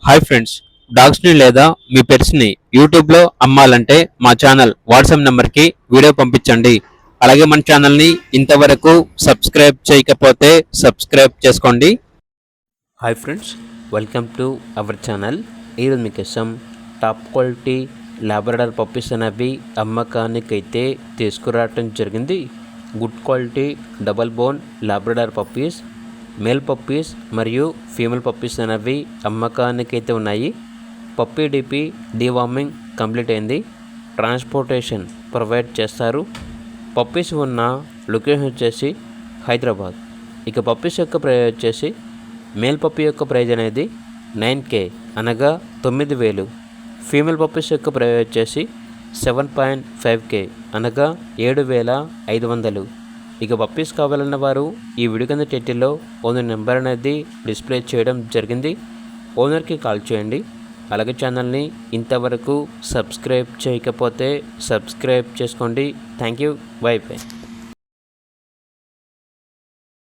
Hi friends, డాగ్స్ని లేదా మీ పెట్స్ని యూట్యూబ్లో అమ్మాలంటే మా ఛానల్ వాట్సాప్ నెంబర్కి వీడియో పంపించండి. అలాగే మన ఛానల్ని ఇంతవరకు సబ్స్క్రైబ్ చేయకపోతే సబ్స్క్రైబ్ చేసుకోండి. Hi friends, welcome to our channel. ఈరోజు మీకోసం టాప్ క్వాలిటీ లాబ్రడార్ పప్పీస్ అనేవి అమ్మకానికైతే తీసుకురావటం జరిగింది. Good quality double bone Labrador puppies, male puppies మరియు ఫీమేల్ పప్పీస్ అనేవి అమ్మకానికైతే ఉన్నాయి. పప్పీ డిపి డీవార్మింగ్ కంప్లీట్ అయింది. ట్రాన్స్పోర్టేషన్ ప్రొవైడ్ చేస్తారు. పప్పీస్ ఉన్న లొకేషన్ వచ్చేసి హైదరాబాద్. ఇక పప్పీస్ యొక్క ప్రైజ్ వచ్చేసి మేల్ పప్పీ యొక్క ప్రైజ్ అనేది 9K అనగా 9,000. ఫీమేల్ పప్పీస్ యొక్క ప్రైజ్ వచ్చేసి 7.5K అనగా 7,500. ఇక పప్పీస్ కావాలన్న వారు ఈ వీడియో కింద టైటిల్లో ఓనర్ నెంబర్ అనేది డిస్ప్లే చేయడం జరిగింది. ఓనర్కి కాల్ చేయండి. అలాగే ఛానల్ని ఇంతవరకు సబ్స్క్రైబ్ చేయకపోతే సబ్స్క్రైబ్ చేసుకోండి. Thank you. By by.